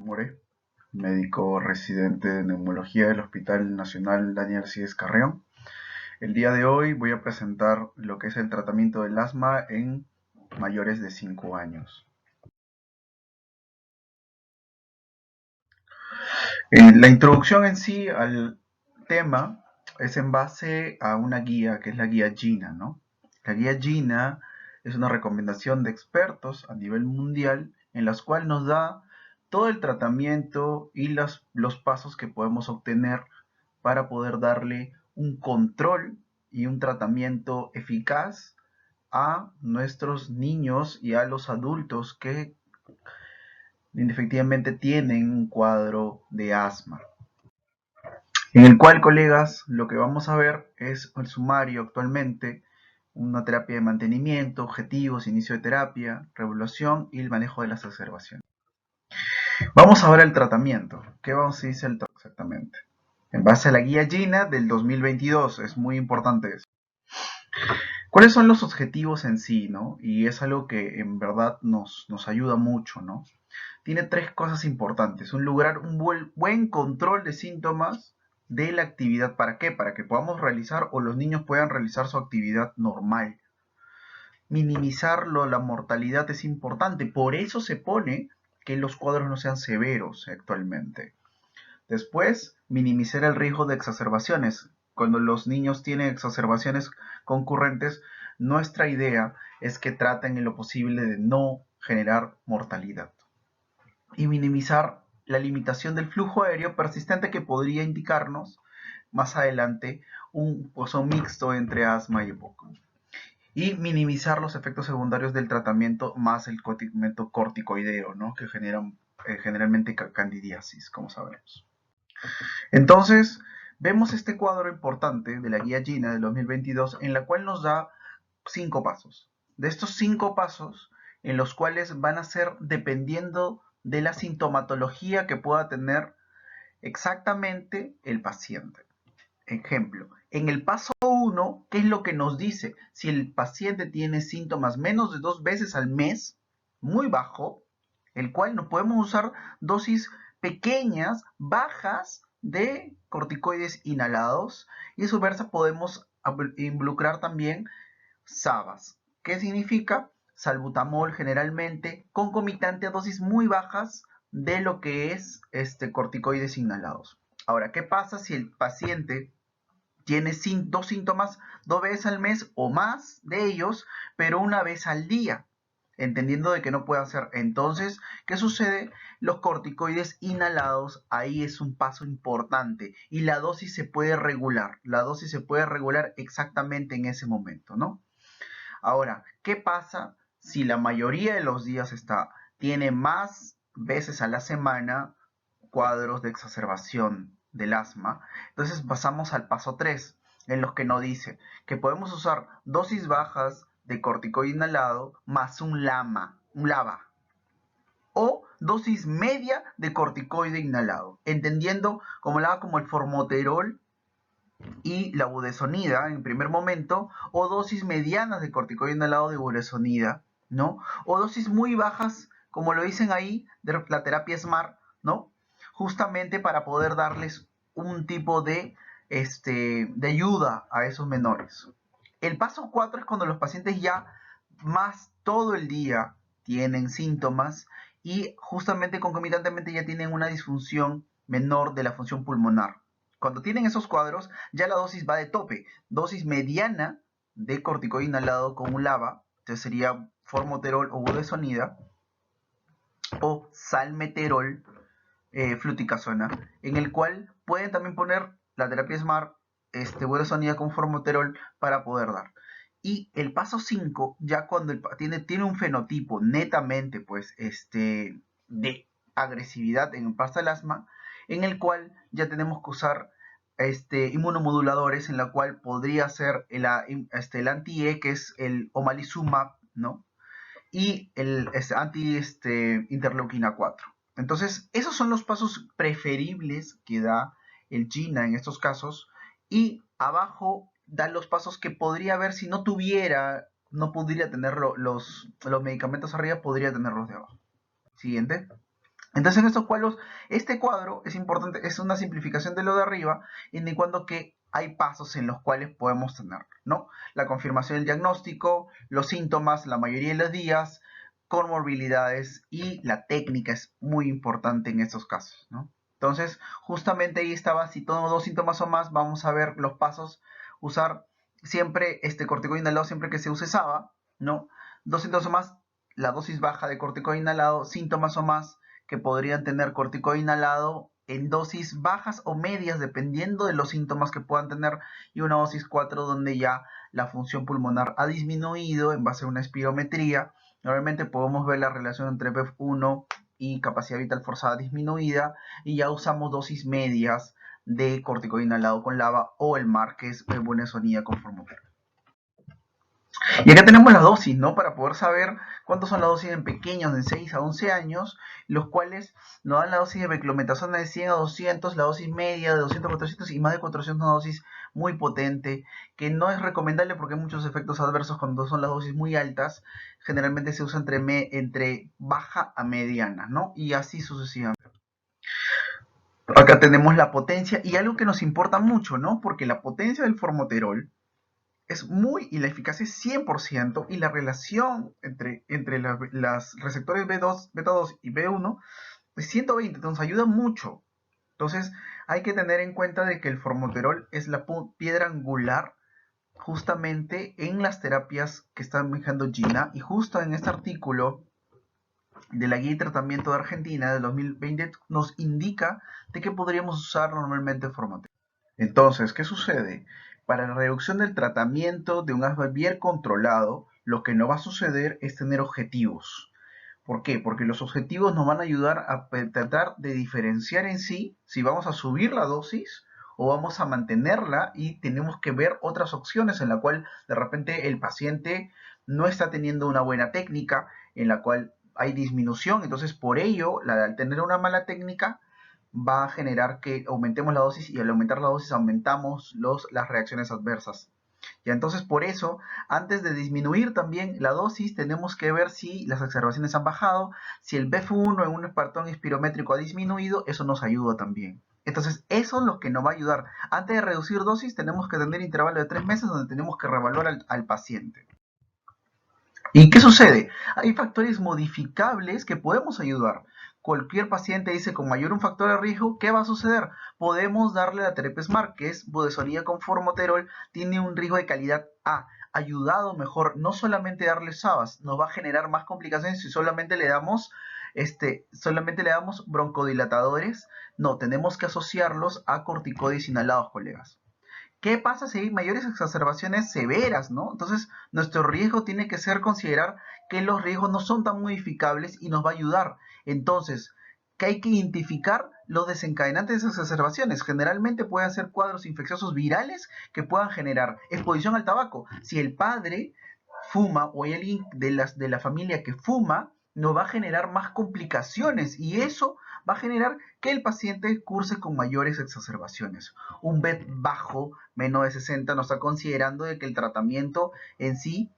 More, médico residente de neumología del Hospital Nacional Daniel Arcides Carrión. El día de hoy voy a presentar lo que es el tratamiento del asma en mayores de 5 años. La introducción en sí al tema es en base a una guía que es la guía GINA, ¿no? La guía GINA es una recomendación de expertos a nivel mundial en las cuales nos da todo el tratamiento y los pasos que podemos obtener para poder darle un control y un tratamiento eficaz a nuestros niños y a los adultos que efectivamente tienen un cuadro de asma. En el cual, colegas, lo que vamos a ver es el sumario actualmente, una terapia de mantenimiento, objetivos, inicio de terapia, regulación y el manejo de las exacerbaciones. Vamos a ver el tratamiento. ¿Qué vamos a decir exactamente? En base a la guía GINA del 2022, es muy importante eso. ¿Cuáles son los objetivos en sí, no? Y es algo que en verdad nos ayuda mucho, ¿no? Tiene tres cosas importantes. Lograr un buen control de síntomas de la actividad. ¿Para qué? Para que podamos realizar o los niños puedan realizar su actividad normal. Minimizarlo, la mortalidad es importante. Por eso se pone que los cuadros no sean severos actualmente. Después, minimizar el riesgo de exacerbaciones. Cuando los niños tienen exacerbaciones concurrentes, nuestra idea es que traten en lo posible de no generar mortalidad. Y minimizar la limitación del flujo aéreo persistente que podría indicarnos más adelante un mixto entre asma y EPOC. Y minimizar los efectos secundarios del tratamiento más el tratamiento corticoideo, ¿no? Que generan generalmente candidiasis, como sabemos. Entonces, vemos este cuadro importante de la guía GINA del 2022 en la cual nos da 5 pasos. De estos 5 pasos, en los cuales van a ser dependiendo de la sintomatología que pueda tener exactamente el paciente. Ejemplo, en el paso 1, ¿qué es lo que nos dice? Si el paciente tiene síntomas menos de 2 veces al mes, muy bajo, el cual no podemos usar dosis pequeñas, bajas de corticoides inhalados y a su vez podemos involucrar también SABAs. ¿Qué significa? Salbutamol generalmente concomitante a dosis muy bajas de lo que es corticoides inhalados. Ahora, ¿qué pasa si el paciente tiene dos síntomas 2 veces al mes o más de ellos, pero una vez al día? Entendiendo de que no puede hacer. Entonces, ¿qué sucede? Los corticoides inhalados, ahí es un paso importante y la dosis se puede regular. La dosis se puede regular exactamente en ese momento, ¿no? Ahora, ¿qué pasa si la mayoría de los días tiene más veces a la semana cuadros de exacerbación del asma? Entonces pasamos al paso 3, en los que nos dice que podemos usar dosis bajas de corticoide inhalado más un LABA, o dosis media de corticoide inhalado, entendiendo como LABA como el formoterol y la budesonida en primer momento, o dosis medianas de corticoide inhalado de budesonida, ¿no? O dosis muy bajas, como lo dicen ahí, de la terapia SMART, ¿no? Justamente para poder darles un tipo de ayuda a esos menores. El paso 4 es cuando los pacientes ya más todo el día tienen síntomas y justamente concomitantemente ya tienen una disfunción menor de la función pulmonar. Cuando tienen esos cuadros, ya la dosis va de tope. Dosis mediana de corticoide inhalado con un LABA, entonces sería formoterol o budesonida, o salmeterol, fluticasona, en el cual pueden también poner la terapia SMART, budesonida con formoterol para poder dar. Y el paso 5, ya cuando el tiene un fenotipo netamente pues, de agresividad en el paso del asma, en el cual ya tenemos que usar inmunomoduladores, en la cual podría ser el anti-E, que es el omalizumab, ¿no? Y el anti-interleuquina 4. Entonces, esos son los pasos preferibles que da el GINA en estos casos, y abajo da los pasos que podría haber si no podría tener los medicamentos arriba, podría tenerlos de abajo. Siguiente. Entonces, en estos cuadros, este cuadro es importante, es una simplificación de lo de arriba, indicando que hay pasos en los cuales podemos tener, ¿no? La confirmación del diagnóstico, los síntomas, la mayoría de los días, comorbilidades y la técnica es muy importante en estos casos, ¿no? Entonces, justamente ahí estaba, si tengo 2 síntomas o más, vamos a ver los pasos, usar siempre este corticoide inhalado siempre que se use SABA, ¿no? 2 síntomas o más, la dosis baja de corticoide inhalado, síntomas o más, que podrían tener corticoide inhalado en dosis bajas o medias, dependiendo de los síntomas que puedan tener, y una dosis 4 donde ya la función pulmonar ha disminuido en base a una espirometría. Normalmente podemos ver la relación entre BEF1 y capacidad vital forzada disminuida, y ya usamos dosis medias de corticoide inhalado con LABA o el MAR, que es budesonida con formoterol. Y acá tenemos las dosis, ¿no? Para poder saber cuántas son las dosis en pequeños de 6 a 11 años, los cuales nos dan la dosis de beclometasona de 100 a 200, la dosis media de 200 a 400 y más de 400, una dosis muy potente, que no es recomendable porque hay muchos efectos adversos cuando son las dosis muy altas. Generalmente se usa entre baja a mediana, ¿no? Y así sucesivamente. Acá tenemos la potencia y algo que nos importa mucho, ¿no? Porque la potencia del formoterol es y la eficacia es 100%, y la relación entre las receptores B2, beta 2 y B1 es 120, entonces ayuda mucho. Entonces hay que tener en cuenta de que el formoterol es la piedra angular justamente en las terapias que está manejando Gina, y justo en este artículo de la Guía de Tratamiento de Argentina de 2020 nos indica de que podríamos usar normalmente el formoterol. Entonces, ¿qué sucede? Para la reducción del tratamiento de un asma bien controlado, lo que no va a suceder es tener objetivos. ¿Por qué? Porque los objetivos nos van a ayudar a tratar de diferenciar en sí si vamos a subir la dosis o vamos a mantenerla, y tenemos que ver otras opciones en la cual de repente el paciente no está teniendo una buena técnica, en la cual hay disminución. Entonces, por ello, al tener una mala técnica, va a generar que aumentemos la dosis, y al aumentar la dosis aumentamos las reacciones adversas. Ya, entonces por eso, antes de disminuir también la dosis, tenemos que ver si las exacerbaciones han bajado, si el BF1 en un patrón espirométrico ha disminuido, eso nos ayuda también. Entonces, eso es lo que nos va a ayudar. Antes de reducir dosis, tenemos que tener intervalo de 3 meses donde tenemos que reevaluar al paciente. ¿Y qué sucede? Hay factores modificables que podemos ayudar. Cualquier paciente dice con mayor un factor de riesgo, ¿qué va a suceder? Podemos darle la terapia SMART, que es budesonida con formoterol, tiene un riesgo de calidad A. Ayudado mejor, no solamente darle SABAS, nos va a generar más complicaciones si solamente le damos broncodilatadores. No, tenemos que asociarlos a corticoides inhalados, colegas. ¿Qué pasa si hay mayores exacerbaciones severas, ¿no? Entonces, nuestro riesgo tiene que ser considerar que los riesgos no son tan modificables y nos va a ayudar. Entonces, que hay que identificar los desencadenantes de esas exacerbaciones. Generalmente pueden ser cuadros infecciosos virales que puedan generar exposición al tabaco. Si el padre fuma o hay alguien de la familia que fuma, nos va a generar más complicaciones, y eso va a generar que el paciente curse con mayores exacerbaciones. Un BET bajo, menos de 60, nos está considerando de que el tratamiento en sí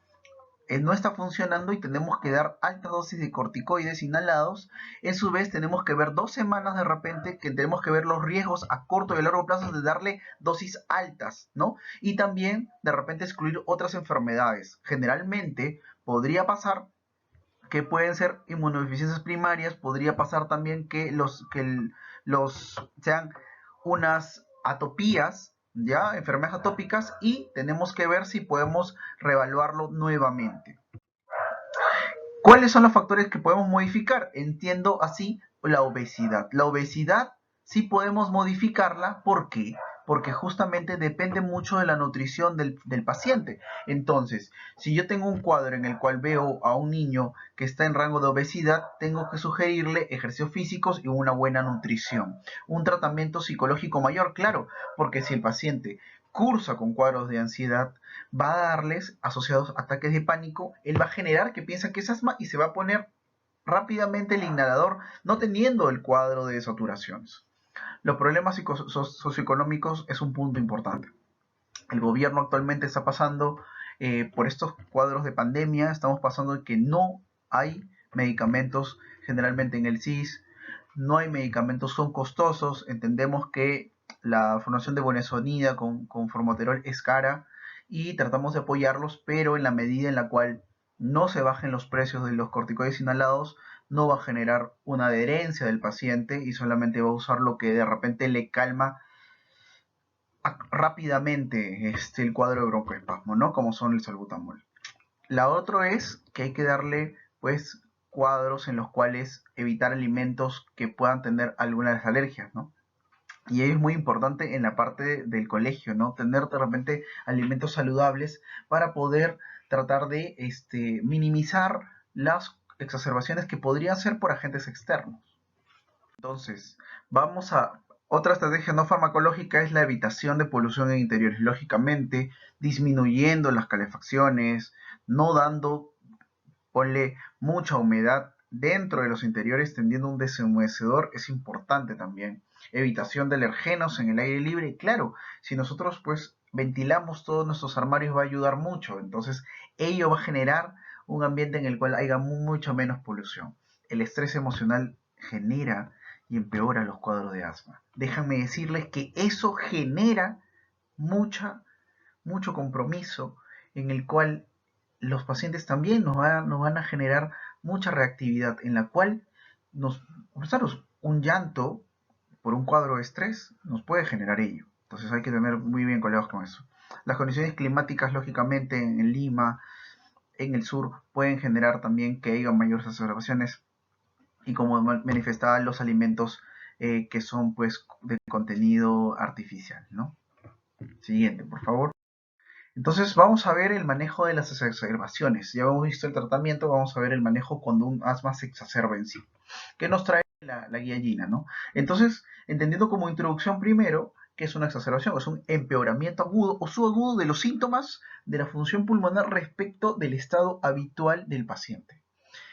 no está funcionando y tenemos que dar altas dosis de corticoides inhalados. En su vez, tenemos que ver 2 semanas de repente, que tenemos que ver los riesgos a corto y a largo plazo de darle dosis altas, ¿no? Y también de repente excluir otras enfermedades. Generalmente podría pasar que pueden ser inmunodeficiencias primarias, podría pasar también que sean unas atopías, ya, enfermedades atópicas, y tenemos que ver si podemos reevaluarlo nuevamente. ¿Cuáles son los factores que podemos modificar? Entiendo así la obesidad. La obesidad sí podemos modificarla. ¿Por qué? Porque justamente depende mucho de la nutrición del paciente. Entonces, si yo tengo un cuadro en el cual veo a un niño que está en rango de obesidad, tengo que sugerirle ejercicios físicos y una buena nutrición. Un tratamiento psicológico mayor, claro, porque si el paciente cursa con cuadros de ansiedad, va a darles asociados ataques de pánico, él va a generar que piensa que es asma y se va a poner rápidamente el inhalador, no teniendo el cuadro de saturaciones. Los problemas socioeconómicos es un punto importante. El gobierno actualmente está pasando por estos cuadros de pandemia, estamos pasando de que no hay medicamentos generalmente en el CIS, no hay medicamentos, son costosos, entendemos que la formación de budesonida con formoterol es cara y tratamos de apoyarlos, pero en la medida en la cual no se bajen los precios de los corticoides inhalados, no va a generar una adherencia del paciente y solamente va a usar lo que de repente le calma rápidamente el cuadro de broncoespasmo, ¿no? Como son el salbutamol. La otra es que hay que darle, pues, cuadros en los cuales evitar alimentos que puedan tener algunas alergias, ¿no? Y ello es muy importante en la parte del colegio, ¿no? Tener de repente alimentos saludables para poder tratar de minimizar las exacerbaciones que podrían ser por agentes externos. Entonces, vamos a... Otra estrategia no farmacológica es la evitación de polución en interiores. Lógicamente, disminuyendo las calefacciones, no dando, ponle mucha humedad dentro de los interiores, tendiendo un deshumedecedor, es importante también. Evitación de alergenos en el aire libre. Claro, si nosotros pues ventilamos todos nuestros armarios va a ayudar mucho. Entonces, ello va a generar un ambiente en el cual haya mucho menos polución. El estrés emocional genera y empeora los cuadros de asma. Déjenme decirles que eso genera mucho compromiso en el cual los pacientes también nos van a generar mucha reactividad en la cual un llanto por un cuadro de estrés nos puede generar ello. Entonces hay que tener muy bien cuidados con eso. Las condiciones climáticas, lógicamente, en Lima, en el sur, pueden generar también que haya mayores exacerbaciones y como manifestaba los alimentos que son pues de contenido artificial, ¿no? Siguiente, por favor. Entonces vamos a ver el manejo de las exacerbaciones. Ya hemos visto el tratamiento, vamos a ver el manejo cuando un asma se exacerba en sí. ¿Qué nos trae la guía Gina, ¿no? Entonces, entendiendo como introducción primero, ¿qué es una exacerbación? Es un empeoramiento agudo o subagudo de los síntomas de la función pulmonar respecto del estado habitual del paciente.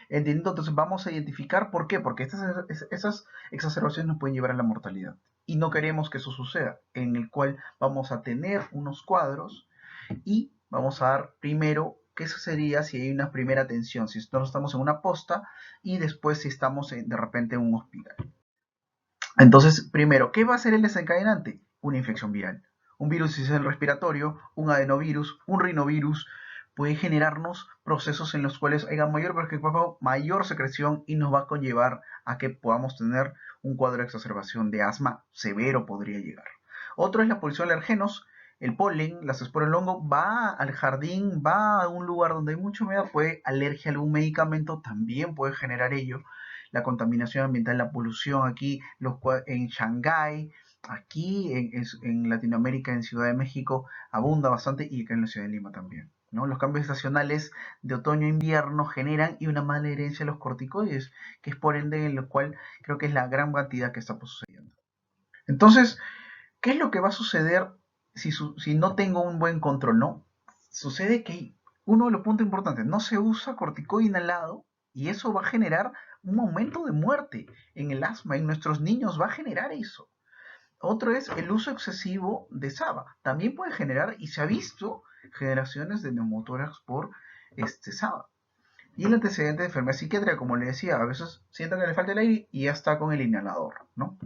Entendiendo, entonces vamos a identificar por qué, porque esas exacerbaciones nos pueden llevar a la mortalidad. Y no queremos que eso suceda, en el cual vamos a tener unos cuadros y vamos a dar primero qué sucedería si hay una primera atención, si nosotros estamos en una posta y después si estamos de repente en un hospital. Entonces, primero, ¿qué va a ser el desencadenante? Una infección viral. Un virus sistema respiratorio, un adenovirus, un rinovirus, puede generarnos procesos en los cuales haya mayor secreción y nos va a conllevar a que podamos tener un cuadro de exacerbación de asma severo podría llegar. Otro es la polución de alergenos, el polen, las esporas del hongo, va al jardín, va a un lugar donde hay mucha humedad, puede alergia a algún medicamento, también puede generar ello. La contaminación ambiental, la polución aquí en Shanghái, aquí en Latinoamérica, en Ciudad de México, abunda bastante y acá en la Ciudad de Lima también. ¿No? Los cambios estacionales de otoño a invierno generan y una mala herencia a los corticoides, que es por ende en lo cual creo que es la gran cantidad que está sucediendo. Entonces, ¿qué es lo que va a suceder si no tengo un buen control? No, sucede que uno de los puntos importantes, no se usa corticoide inhalado y eso va a generar un aumento de muerte en el asma, en nuestros niños va a generar eso. Otro es el uso excesivo de SABA. También puede generar, y se ha visto, generaciones de neumotórax por SABA. Y el antecedente de enfermedad psiquiátrica, como le decía, a veces sienten que le falta el aire y ya está con el inhalador, ¿no?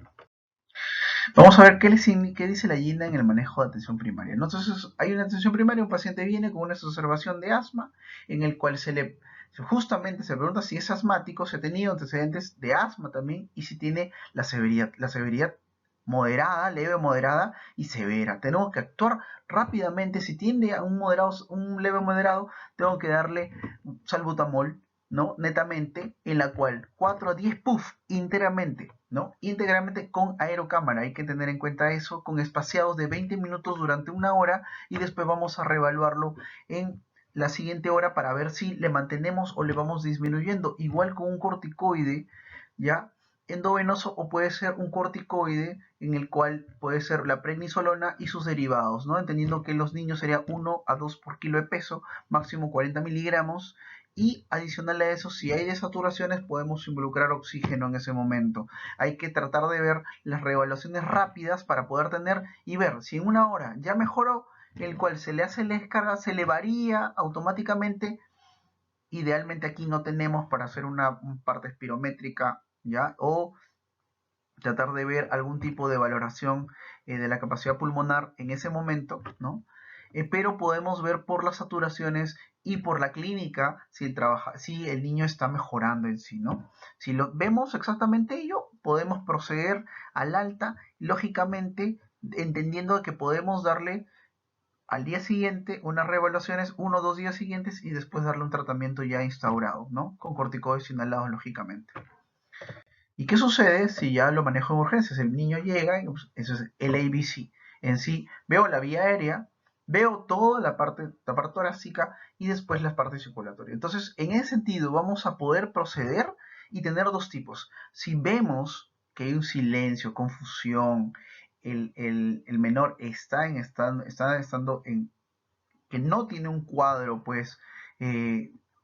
Vamos a ver qué dice la guinda en el manejo de atención primaria. Entonces, hay una atención primaria, un paciente viene con una exacerbación de asma, en el cual justamente se pregunta si es asmático, si ha tenido antecedentes de asma también, y si tiene la severidad moderada, leve, moderada y severa. Tenemos que actuar rápidamente. Si tiende a un leve moderado, tengo que darle salbutamol, ¿no? Netamente, en la cual 4 a 10 puff íntegramente, ¿no? Íntegramente con aerocámara. Hay que tener en cuenta eso, con espaciados de 20 minutos durante una hora y después vamos a reevaluarlo en la siguiente hora para ver si le mantenemos o le vamos disminuyendo. Igual con un corticoide, ¿ya? Endovenoso o puede ser un corticoide en el cual puede ser la prednisolona y sus derivados, ¿no? Entendiendo que en los niños sería 1 a 2 por kilo de peso, máximo 40 miligramos, y adicional a eso, si hay desaturaciones, podemos involucrar oxígeno en ese momento. Hay que tratar de ver las reevaluaciones rápidas para poder tener y ver si en una hora ya mejoró, el cual se le hace la descarga, se le varía automáticamente. Idealmente aquí no tenemos para hacer una parte espirométrica, ¿ya? O tratar de ver algún tipo de valoración de la capacidad pulmonar en ese momento, ¿no? Pero podemos ver por las saturaciones y por la clínica si el niño está mejorando en sí, ¿no? Si lo vemos exactamente ello, podemos proceder al alta, lógicamente entendiendo que podemos darle al día siguiente unas reevaluaciones, 1 o 2 días siguientes, y después darle un tratamiento ya instaurado, ¿no? Con corticoides inhalados, lógicamente. ¿Y qué sucede si ya lo manejo en urgencias? El niño llega, y pues, eso es el ABC. En sí, veo la vía aérea, veo toda la parte torácica y después la parte circulatoria. Entonces, en ese sentido, vamos a poder proceder y tener dos tipos. Si vemos que hay un silencio, confusión, el menor está estando en que no tiene un cuadro, pues,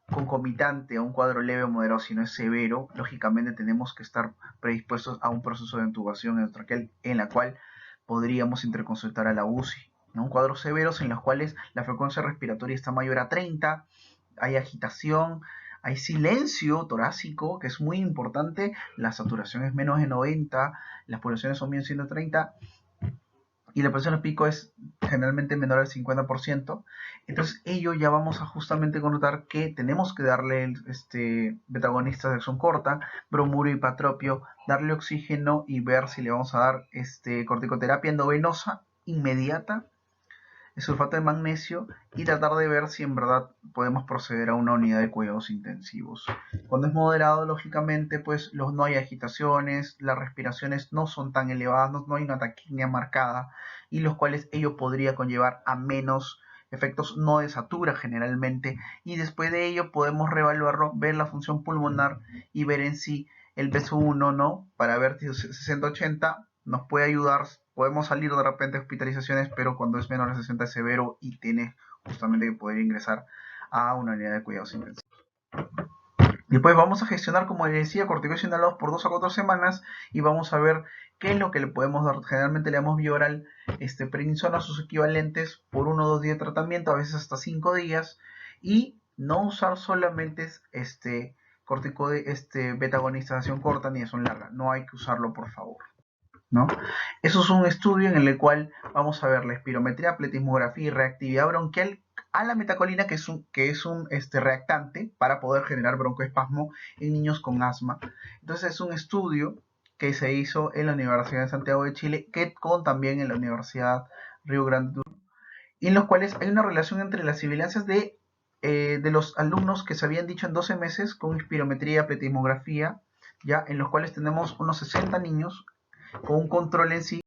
concomitante a un cuadro leve o moderado, sino es severo, lógicamente tenemos que estar predispuestos a un proceso de intubación endotraqueal en la cual podríamos interconsultar a la UCI, ¿no? Un cuadros severos en los cuales la frecuencia respiratoria está mayor a 30, hay agitación, hay silencio torácico, que es muy importante, la saturación es menos de 90, las pulsaciones son menos de 130, y la presión al pico es generalmente menor al 50%, entonces ello ya vamos a justamente connotar que tenemos que darle betagonistas de acción corta, bromuro y patropio, darle oxígeno y ver si le vamos a dar corticoterapia endovenosa inmediata, sulfato de magnesio, y tratar de ver si en verdad podemos proceder a una unidad de cuidados intensivos. Cuando es moderado, lógicamente, pues no hay agitaciones, las respiraciones no son tan elevadas, no hay una taquipnea marcada, y los cuales ello podría conllevar a menos efectos no de satura generalmente, y después de ello podemos reevaluarlo, ver la función pulmonar y ver en sí el peso 1, ¿no? Para ver si 60-80 nos puede ayudar. Podemos salir de repente de hospitalizaciones, pero cuando es menor de 60 es severo y tiene justamente que poder ingresar a una unidad de cuidados intensivos. Después vamos a gestionar, como les decía, corticoides inhalados por 2 a 4 semanas y vamos a ver qué es lo que le podemos dar. Generalmente le damos bioral, prednisona, sus equivalentes por 1 o 2 días de tratamiento, a veces hasta 5 días, y no usar solamente corticoide, beta-agonización corta ni acción larga. No hay que usarlo, por favor, ¿no? Eso es un estudio en el cual vamos a ver la espirometría, pletismografía y reactividad bronquial a la metacolina, que es un reactante para poder generar broncoespasmo en niños con asma. Entonces es un estudio que se hizo en la Universidad de Santiago de Chile, que también en la Universidad Río Grande do Sul, y en los cuales hay una relación entre las sibilancias de los alumnos que se habían dicho en 12 meses con espirometría, pletismografía, ya en los cuales tenemos unos 60 niños con un control en sí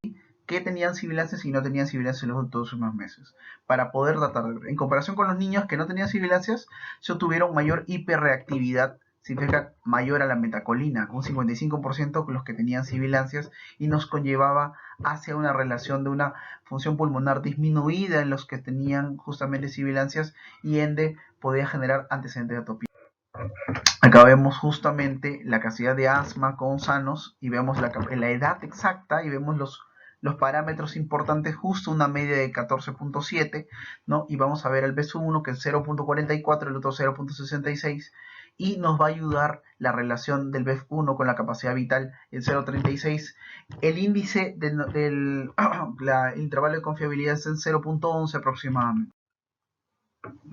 que tenían sibilancias y no tenían sibilancias en los últimos meses, para poder datar. En comparación con los niños que no tenían sibilancias, se obtuvieron mayor hiperreactividad, significa mayor a la metacolina, un 55% con los que tenían sibilancias, y nos conllevaba hacia una relación de una función pulmonar disminuida en los que tenían justamente sibilancias, y ende podía generar antecedentes de atopía. Acá vemos justamente la cantidad de asma con sanos y vemos la edad exacta y vemos los parámetros importantes, justo una media de 14.7, ¿no? Y vamos a ver el BSU1 que es 0.44, el otro 0.66, y nos va a ayudar la relación del BEF1 con la capacidad vital en 0.36. El índice del intervalo de confiabilidad es en 0.11 aproximadamente.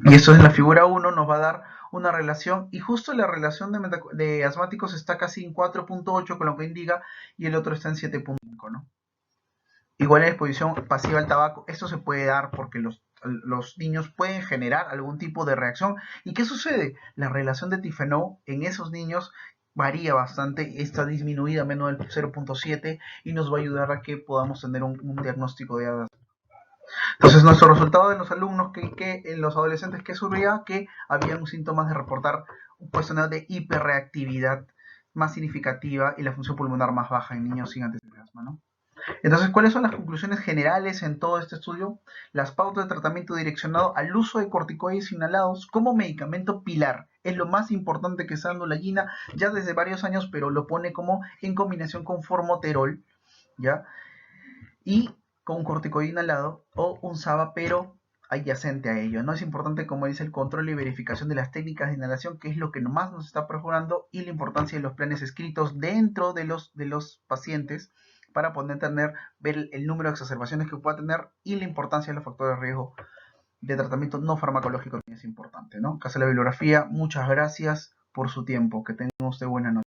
Y eso es la figura 1, nos va a dar una relación, y justo la relación de asmáticos está casi en 4.8 con lo que indica, y el otro está en 7.5, ¿no? Igual en exposición pasiva al tabaco, esto se puede dar porque los niños pueden generar algún tipo de reacción. ¿Y qué sucede? La relación de tifenol en esos niños varía bastante, está disminuida a menos del 0.7 y nos va a ayudar a que podamos tener un diagnóstico de asma. Entonces, nuestro resultado de los alumnos que en los adolescentes que surgía que habían síntomas de reportar un cuestionario de hiperreactividad más significativa y la función pulmonar más baja en niños sin antecedentes de asma, ¿no? Entonces, ¿cuáles son las conclusiones generales en todo este estudio? Las pautas de tratamiento direccionado al uso de corticoides inhalados como medicamento pilar. Es lo más importante que está dando la GINA ya desde varios años, pero lo pone como en combinación con formoterol, ¿ya? Y con un corticoide inhalado o un SABA, pero adyacente a ello, ¿no? Es importante, como dice, el control y verificación de las técnicas de inhalación, que es lo que más nos está perjudicando, y la importancia de los planes escritos dentro de los pacientes para poder ver el número de exacerbaciones que pueda tener y la importancia de los factores de riesgo de tratamiento no farmacológico también es importante, ¿no? Acá está la bibliografía. Muchas gracias por su tiempo. Que tenga usted buena noche.